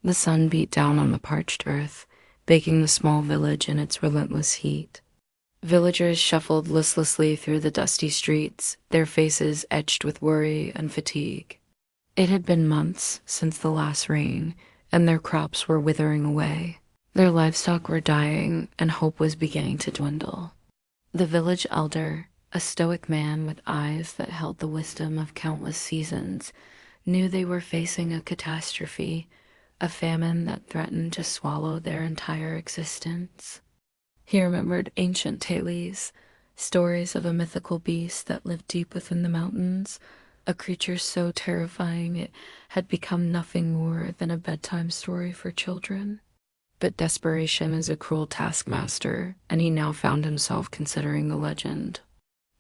The sun beat down on the parched earth, baking the small village in its relentless heat. Villagers shuffled listlessly through the dusty streets, their faces etched with worry and fatigue. It had been months since the last rain, and their crops were withering away. Their livestock were dying, and hope was beginning to dwindle. The village elder, a stoic man with eyes that held the wisdom of countless seasons, knew they were facing a catastrophe, a famine that threatened to swallow their entire existence. He remembered ancient tales, stories of a mythical beast that lived deep within the mountains, a creature so terrifying it had become nothing more than a bedtime story for children. But desperation is a cruel taskmaster, and he now found himself considering the legend.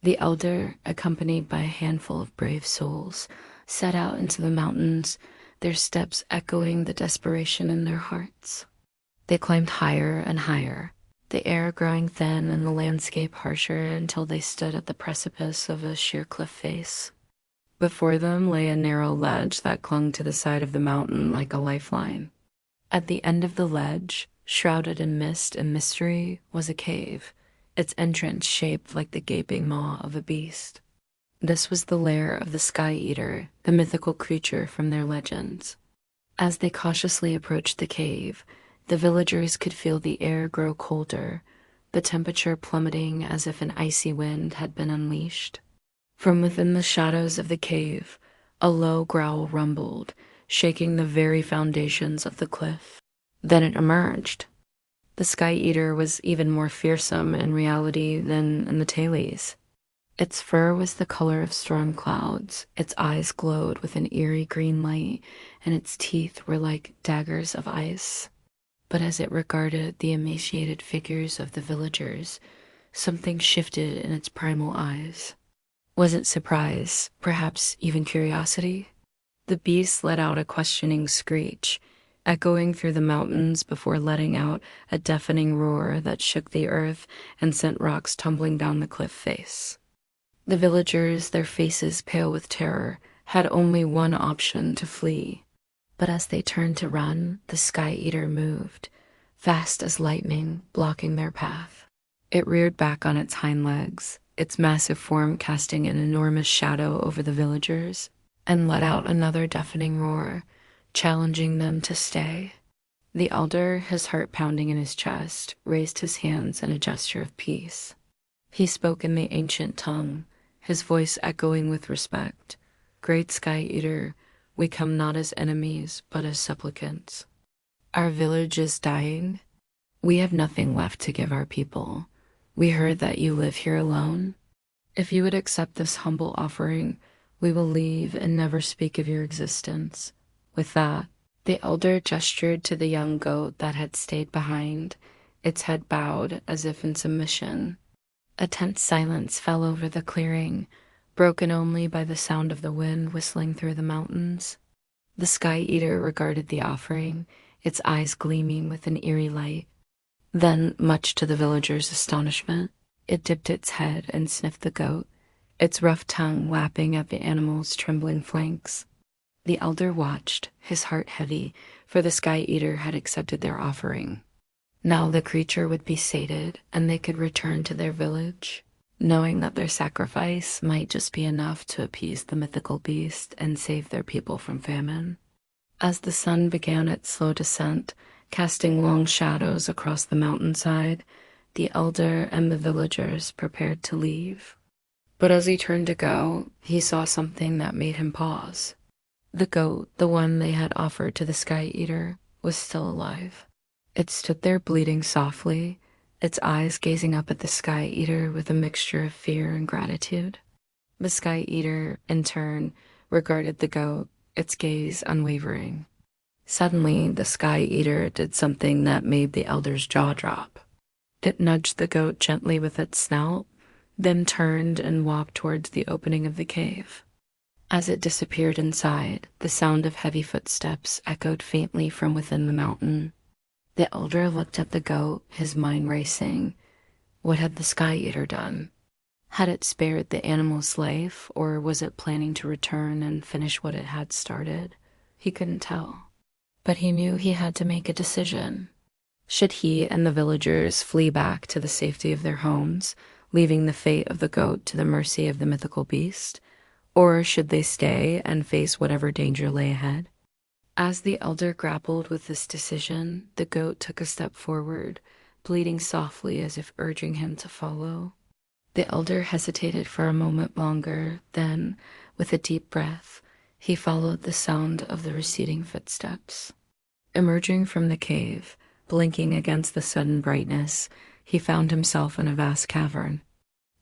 The elder, accompanied by a handful of brave souls, set out into the mountains, their steps echoing the desperation in their hearts. They climbed higher and higher, the air growing thin and the landscape harsher until they stood at the precipice of a sheer cliff face. Before them lay a narrow ledge that clung to the side of the mountain like a lifeline. At the end of the ledge, shrouded in mist and mystery, was a cave, its entrance shaped like the gaping maw of a beast. This was the lair of the Sky Eater, the mythical creature from their legends. As they cautiously approached the cave, the villagers could feel the air grow colder, the temperature plummeting as if an icy wind had been unleashed. From within the shadows of the cave, a low growl rumbled, shaking the very foundations of the cliff. Then it emerged. The Sky Eater was even more fearsome in reality than in the tales. Its fur was the color of storm clouds, its eyes glowed with an eerie green light, and its teeth were like daggers of ice. But as it regarded the emaciated figures of the villagers, something shifted in its primal eyes. Was it surprise, perhaps even curiosity? The beast let out a questioning screech, echoing through the mountains before letting out a deafening roar that shook the earth and sent rocks tumbling down the cliff face. The villagers, their faces pale with terror, had only one option: to flee. But as they turned to run, the Sky Eater moved, fast as lightning, blocking their path. It reared back on its hind legs, its massive form casting an enormous shadow over the villagers, and let out another deafening roar, challenging them to stay. The elder, his heart pounding in his chest, raised his hands in a gesture of peace. He spoke in the ancient tongue, his voice echoing with respect. "Great Sky Eater, we come not as enemies, but as supplicants. Our village is dying. We have nothing left to give our people. We heard that you live here alone. If you would accept this humble offering, we will leave and never speak of your existence." With that, the elder gestured to the young goat that had stayed behind, its head bowed as if in submission. A tense silence fell over the clearing, broken only by the sound of the wind whistling through the mountains. The Sky Eater regarded the offering, its eyes gleaming with an eerie light. Then, much to the villagers' astonishment, it dipped its head and sniffed the goat, its rough tongue lapping at the animal's trembling flanks. The elder watched, his heart heavy, for the Sky Eater had accepted their offering. Now the creature would be sated, and they could return to their village, knowing that their sacrifice might just be enough to appease the mythical beast and save their people from famine. As the sun began its slow descent, casting long shadows across the mountainside, the elder and the villagers prepared to leave. But as he turned to go, he saw something that made him pause. The goat, the one they had offered to the Sky Eater, was still alive. It stood there bleating softly, its eyes gazing up at the Sky Eater with a mixture of fear and gratitude. The Sky Eater, in turn, regarded the goat, its gaze unwavering. Suddenly, the Sky Eater did something that made the elder's jaw drop. It nudged the goat gently with its snout, then turned and walked towards the opening of the cave. As it disappeared inside, the sound of heavy footsteps echoed faintly from within the mountain. The elder looked at the goat, his mind racing. What had the Sky Eater done? Had it spared the animal's life, or was it planning to return and finish what it had started? He couldn't tell. But he knew he had to make a decision. Should he and the villagers flee back to the safety of their homes, leaving the fate of the goat to the mercy of the mythical beast? Or should they stay and face whatever danger lay ahead? As the elder grappled with this decision, the goat took a step forward, bleating softly as if urging him to follow. The elder hesitated for a moment longer, then, with a deep breath, he followed the sound of the receding footsteps. Emerging from the cave, blinking against the sudden brightness, he found himself in a vast cavern.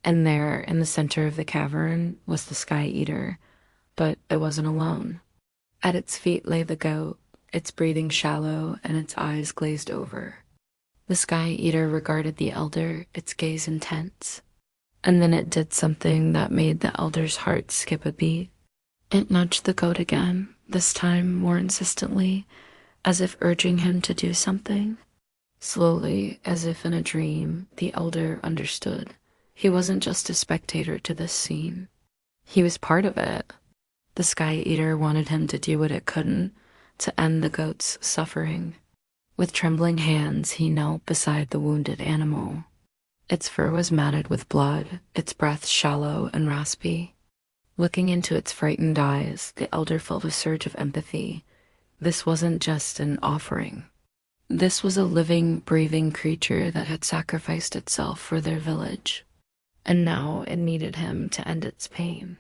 And there, in the center of the cavern, was the Sky Eater, but it wasn't alone. At its feet lay the goat, its breathing shallow and its eyes glazed over. The Sky Eater regarded the elder, its gaze intense. And then it did something that made the elder's heart skip a beat. It nudged the goat again, this time more insistently, as if urging him to do something. Slowly, as if in a dream, the elder understood. He wasn't just a spectator to this scene. He was part of it. The Sky Eater wanted him to do what it couldn't, to end the goat's suffering. With trembling hands, he knelt beside the wounded animal. Its fur was matted with blood, its breath shallow and raspy. Looking into its frightened eyes, the elder felt a surge of empathy. This wasn't just an offering. This was a living, breathing creature that had sacrificed itself for their village. And now it needed him to end its pain.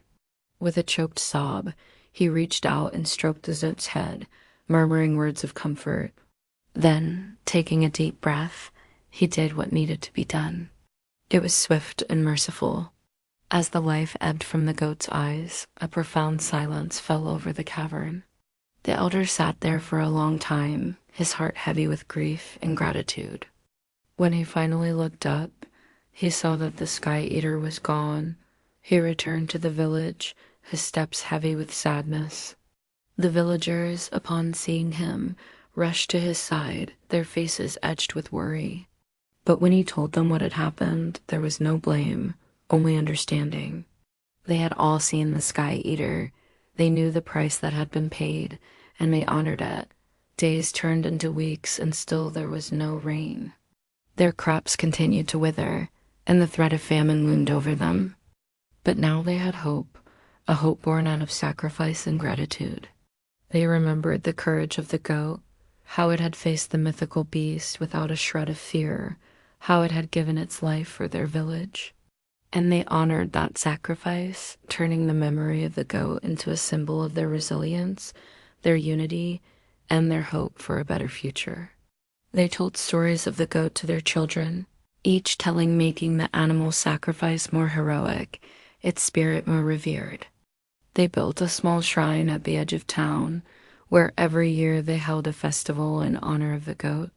With a choked sob, he reached out and stroked the goat's head, murmuring words of comfort. Then, taking a deep breath, he did what needed to be done. It was swift and merciful. As the life ebbed from the goat's eyes, a profound silence fell over the cavern. The elder sat there for a long time, his heart heavy with grief and gratitude. When he finally looked up, he saw that the Sky Eater was gone. He returned to the village, his steps heavy with sadness. The villagers, upon seeing him, rushed to his side, their faces etched with worry. But when he told them what had happened, there was no blame, only understanding. They had all seen the Sky Eater. They knew the price that had been paid, and they honored it. Days turned into weeks, and still there was no rain. Their crops continued to wither, and the threat of famine loomed over them. But now they had hope, a hope born out of sacrifice and gratitude. They remembered the courage of the goat, how it had faced the mythical beast without a shred of fear, how it had given its life for their village. And they honored that sacrifice, turning the memory of the goat into a symbol of their resilience, their unity, and their hope for a better future. They told stories of the goat to their children, each telling making the animal's sacrifice more heroic, its spirit more revered. They built a small shrine at the edge of town, where every year they held a festival in honor of the goat.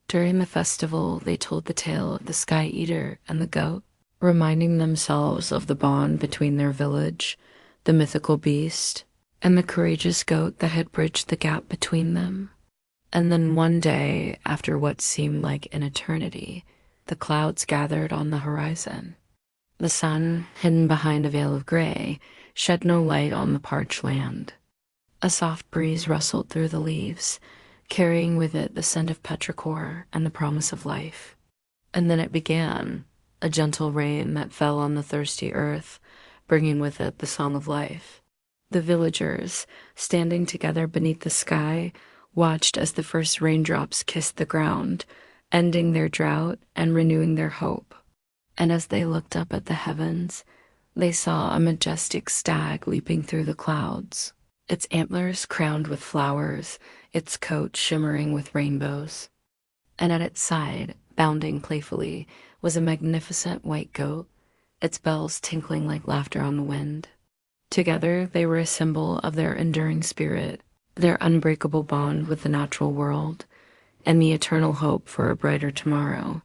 During the festival, they told the tale of the Sky Eater and the goat, reminding themselves of the bond between their village, the mythical beast, and the courageous goat that had bridged the gap between them. And then one day, after what seemed like an eternity, the clouds gathered on the horizon. The sun, hidden behind a veil of gray, shed no light on the parched land. A soft breeze rustled through the leaves, carrying with it the scent of petrichor and the promise of life. And then it began, a gentle rain that fell on the thirsty earth, bringing with it the song of life. The villagers, standing together beneath the sky, watched as the first raindrops kissed the ground, ending their drought and renewing their hope. And as they looked up at the heavens, they saw a majestic stag leaping through the clouds, its antlers crowned with flowers, its coat shimmering with rainbows. And at its side, bounding playfully, was a magnificent white goat, its bells tinkling like laughter on the wind. Together, they were a symbol of their enduring spirit, their unbreakable bond with the natural world, and the eternal hope for a brighter tomorrow.